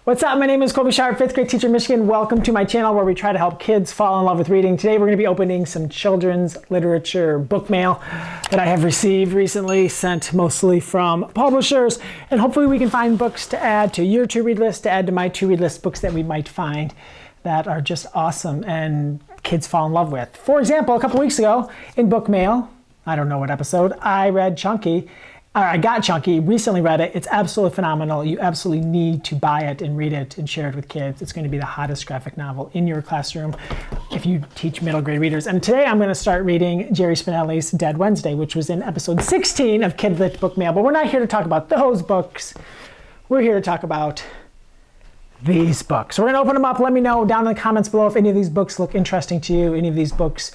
What's up? My name is Colby Sharp, 5th grade teacher in Michigan. Welcome to my channel where we try to help kids fall in love with reading. Today we're going to be opening some children's literature book mail that I have received recently, sent mostly from publishers. And hopefully we can find books to add to your to-read list, to add to my to-read list, books that we might find that are just awesome and kids fall in love with. For example, a couple weeks ago in book mail, I don't know what episode, I got Chunky, recently read it. It's absolutely phenomenal. You absolutely need to buy it and read it and share it with kids. It's going to be the hottest graphic novel in your classroom if you teach middle grade readers. And today I'm going to start reading Jerry Spinelli's Dead Wednesday, which was in episode 16 of Kid Lit Book Mail. But we're not here to talk about those books. We're here to talk about these books. So we're going to open them up. Let me know down in the comments below if any of these books look interesting to you, any of these books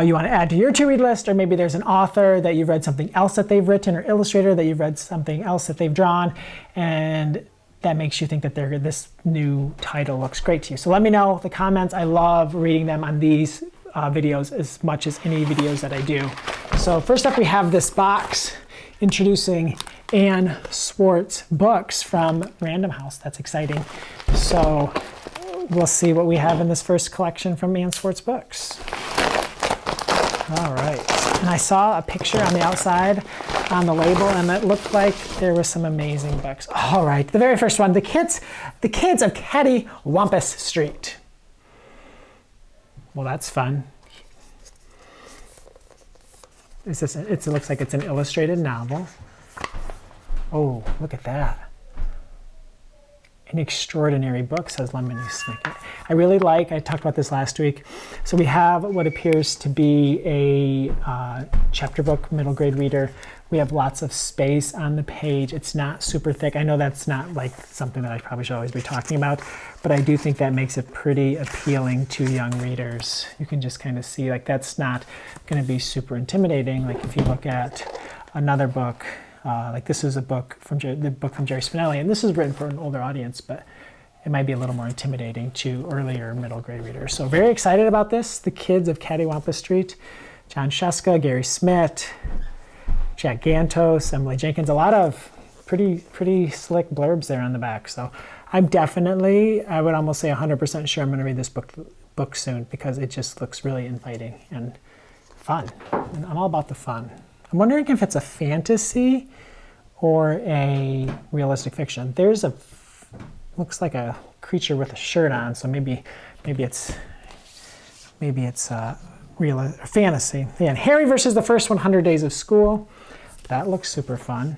you want to add to your to-read list, or maybe there's an author that you've read something else that they've written, or illustrator that you've read something else that they've drawn, and that makes you think that this new title looks great to you. So let me know in the comments. I love reading them on these videos as much as any videos that I do. So first up we have this box introducing Anne Swartz books from Random House. That's exciting. So we'll see what we have in this first collection from Anne Swartz books. All right. And I saw a picture on the outside on the label, and it looked like there were some amazing books. All right. The very first one, The Kids of Catawampa Street. Well, that's fun. It looks like it's an illustrated novel. Oh, look at that. An extraordinary book, says Lemony Snicket. I really like, I talked about this last week. So we have what appears to be a chapter book, middle grade reader. We have lots of space on the page. It's not super thick. I know that's not like something that I probably should always be talking about, but I do think that makes it pretty appealing to young readers. You can just kind of see like that's not going to be super intimidating. Like if you look at another book, like this is a book from the book from Jerry Spinelli, and this is written for an older audience, but it might be a little more intimidating to earlier middle grade readers. So very excited about this. The Kids of Catawampa Street. John Sheska, Gary Smith, Jack Gantos, Emily Jenkins. A lot of pretty slick blurbs there on the back. So I'm definitely, I would almost say 100% sure I'm going to read this book soon because it just looks really inviting and fun. And I'm all about the fun. I'm wondering if it's a fantasy or a realistic fiction. There's looks like a creature with a shirt on, so maybe it's real fantasy. Yeah, and Harry versus the First 100 Days of School. That looks super fun.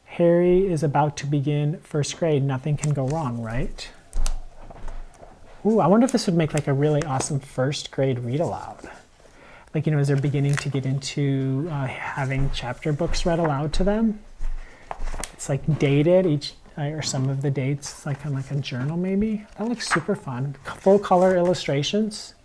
Harry is about to begin first grade. Nothing can go wrong, right? Ooh, I wonder if this would make like a really awesome first grade read aloud. Like, as they're beginning to get into having chapter books read aloud to them. It's like dated, or some of the dates, like on like a journal maybe. That looks super fun. Full color illustrations.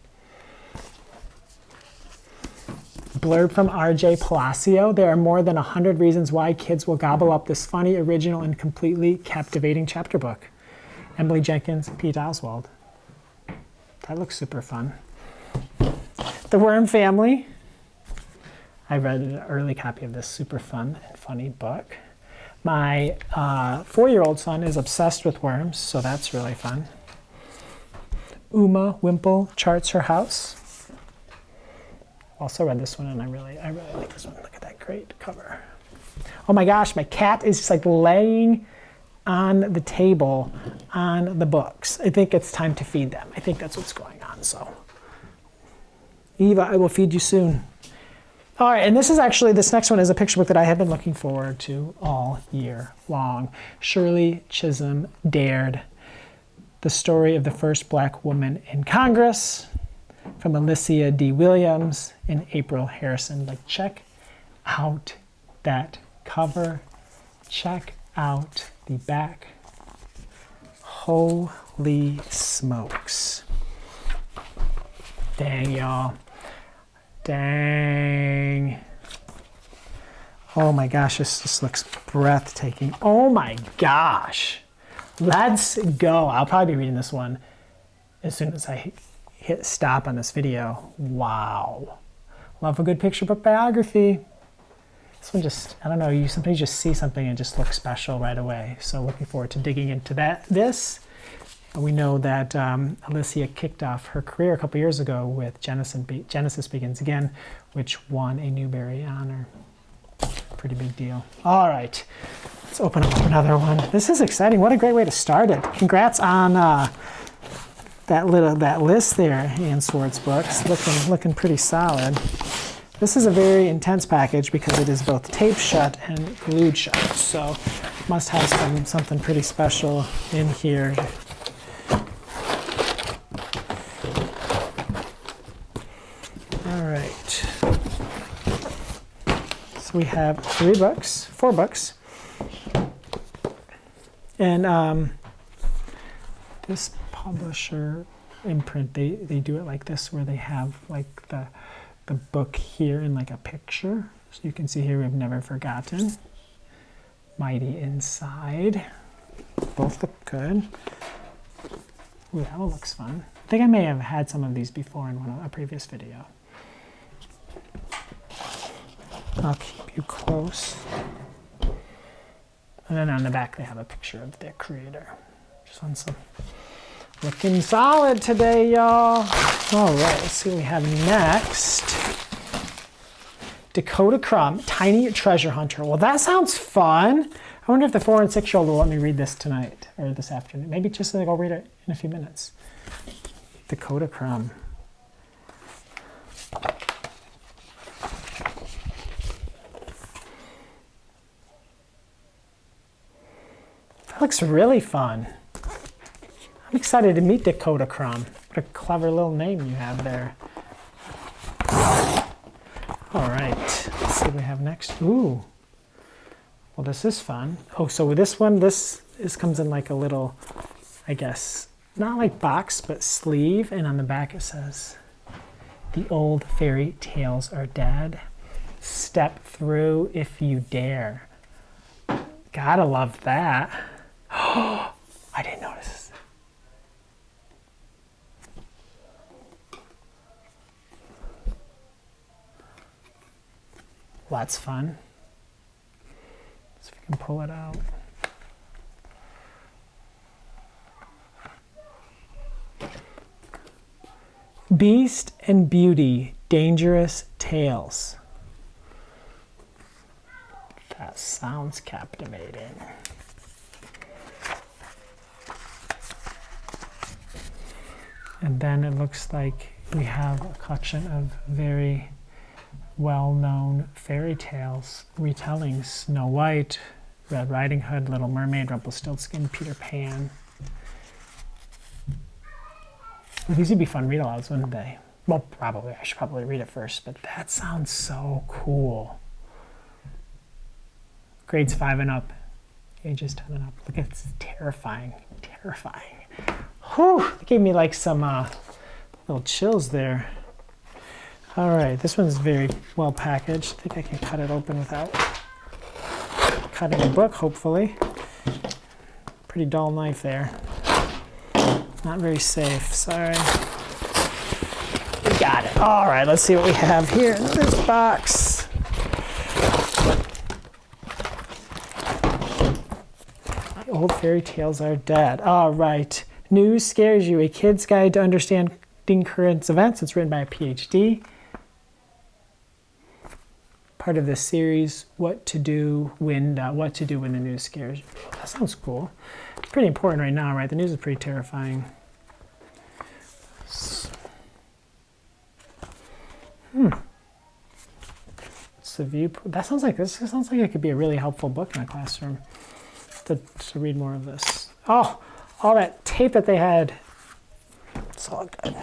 Blurb from R.J. Palacio. There are more than 100 reasons why kids will gobble up this funny, original, and completely captivating chapter book. Emily Jenkins, Pete Oswald. That looks super fun. The Worm Family. I read an early copy of this super fun and funny book. My 4-year-old son is obsessed with worms, so that's really fun. Uma Wimple Charts Her House. Also read this one, and I really like this one. Look at that great cover. Oh my gosh, my cat is just like laying on the table on the books. I think it's time to feed them. I think that's what's going on, so. Eva, I will feed you soon. All right, and this next one is a picture book that I have been looking forward to all year long. Shirley Chisholm Dared, the story of the first black woman in Congress, from Alicia D. Williams and April Harrison. Like, check out that cover. Check out the back. Holy smokes. Dang, y'all. Dang. Oh my gosh, this looks breathtaking. Oh my gosh. Let's go. I'll probably be reading this one as soon as I hit stop on this video. Wow. Love a good picture book biography. This one just, I don't know, sometimes you just see something and it just looks special right away. So looking forward to digging into this. We know that Alicia kicked off her career a couple years ago with Genesis Begins Again, which won a Newbery honor. Pretty big deal. All right, let's open up another one. This is exciting. What a great way to start it. Congrats on that list there, Ann Swartz Books. Looking pretty solid. This is a very intense package because it is both taped shut and glued shut. So must have something pretty special in here. All right. So we have 4 books. And this publisher imprint, they do it like this, where they have like the book here in like a picture. So you can see here, we've never forgotten. Mighty Inside. Both look good. Ooh, that one looks fun. I think I may have had some of these before in a previous video. I'll keep you close. And then on the back they have a picture of the creator. Just on some. Looking solid today, y'all. All right, let's see what we have next. Dakota Crumb, Tiny Treasure Hunter. Well, that sounds fun. I wonder if the 4- and 6-year-old will let me read this tonight or this afternoon. Maybe just like I'll read it in a few minutes. Dakota Crumb. That looks really fun. I'm excited to meet Dakota Crumb. What a clever little name you have there. All right, let's see what we have next. Ooh, well, this is fun. Oh, so with this one, this comes in like a little, I guess, not like box, but sleeve. And on the back it says, "The old fairy tales are dead. Step through if you dare." Gotta love that. Oh, I didn't notice. Well, that's fun. Let's see if we can pull it out. Beast and Beauty, Dangerous Tales. That sounds captivating. And then it looks like we have a collection of very well-known fairy tales, retellings: Snow White, Red Riding Hood, Little Mermaid, Rumpelstiltskin, Peter Pan. Well, these would be fun read-alouds, wouldn't they? Well, probably. I should probably read it first, but that sounds so cool. Grades 5 and up, ages 10 and up. Look, it's terrifying, terrifying. Whew, it gave me like some little chills there. All right, this one's very well packaged. I think I can cut it open without cutting the book, hopefully. Pretty dull knife there. Not very safe, sorry. We got it. All right, let's see what we have here in this box. My old fairy tales are dead. All right, News Scares You, a kid's guide to understanding current events. It's written by a PhD. Part of this series, what to do when the news scares you. That sounds cool. It's pretty important right now, right? The news is pretty terrifying. It's the view. This sounds like it could be a really helpful book in a classroom. To read more of this. Oh, all that tape that they had. It's all good.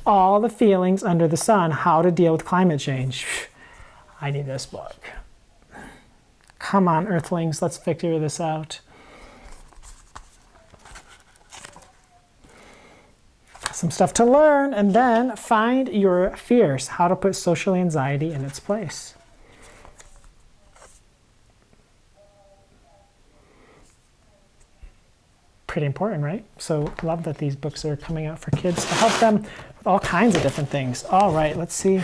All the Feelings Under the Sun: How to Deal with Climate Change. I need this book. Come on, Earthlings, let's figure this out. Some stuff to learn, and then Find Your Fears: How to Put Social Anxiety in its Place. Pretty important, right? So love that these books are coming out for kids to help them with all kinds of different things. All right, let's see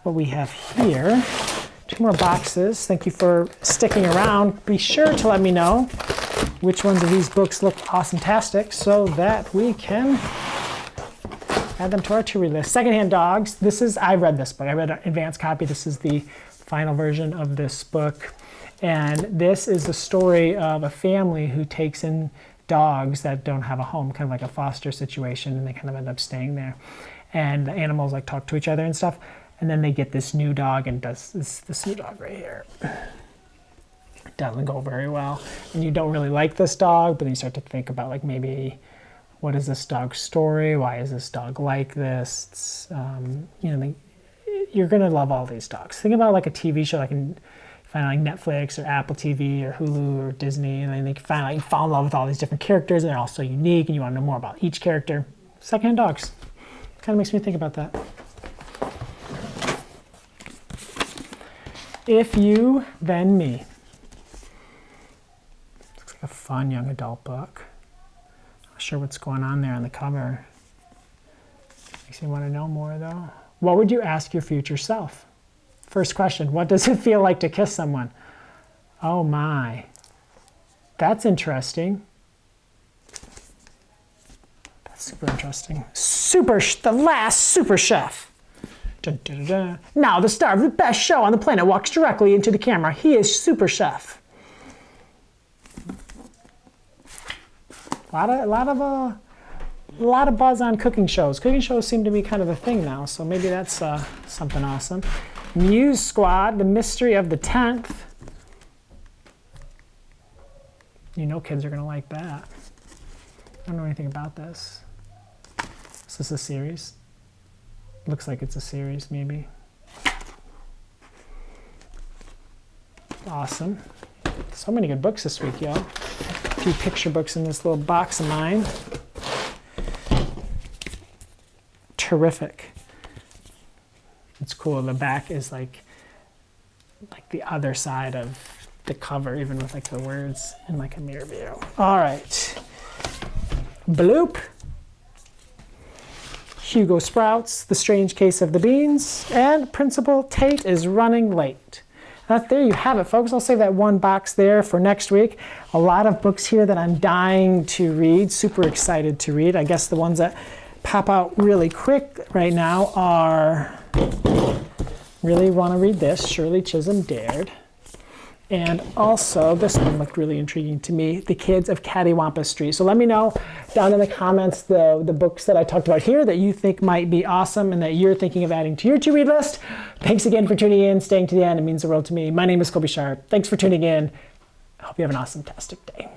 what we have here. 2 more boxes. Thank you for sticking around. Be sure to let me know which ones of these books look awesome-tastic so that we can add them to our to-read list. Secondhand Dogs. I read this book. I read an advanced copy. This is the final version of this book. And this is the story of a family who takes in dogs that don't have a home, kind of like a foster situation, and they kind of end up staying there. And the animals like talk to each other and stuff. And then they get this new dog, and this new dog right here. It doesn't go very well. And you don't really like this dog, but then you start to think about like maybe what is this dog's story? Why is this dog like this? It's, you're gonna love all these dogs. Think about like a TV show, like in find like Netflix or Apple TV or Hulu or Disney, and then you fall in love with all these different characters, and they're all so unique, and you want to know more about each character. Secondhand Dogs. Kind of makes me think about that. If You, Then Me. Looks like a fun young adult book. Not sure what's going on there on the cover. Makes me want to know more though. What would you ask your future self? First question, what does it feel like to kiss someone? Oh my, that's interesting. That's super interesting. The last super chef. Dun, dun, dun, dun. Now the star of the best show on the planet walks directly into the camera. He is super chef. A lot of buzz on cooking shows. Cooking shows seem to be kind of a thing now, so maybe that's something awesome. Muse Squad, The Mystery of the 10th. You know kids are gonna like that. I don't know anything about this. Is this a series? Looks like it's a series, maybe. Awesome. So many good books this week, y'all. A few picture books in this little box of mine. Terrific. It's cool. The back is like the other side of the cover, even with like the words in like a mirror view. All right. Bloop. Hugo Sprouts, The Strange Case of the Beans, and Principal Tate is Running Late. There you have it, folks. I'll save that one box there for next week. A lot of books here that I'm dying to read, super excited to read. I guess the ones that pop out really quick right now are, really want to read this, Shirley Chisholm Dared. And also, this one looked really intriguing to me, The Kids of Catawampa Street. So let me know down in the comments the books that I talked about here that you think might be awesome and that you're thinking of adding to your to-read list. Thanks again for tuning in, staying to the end. It means the world to me. My name is Colby Sharp. Thanks for tuning in. I hope you have an awesome-tastic day.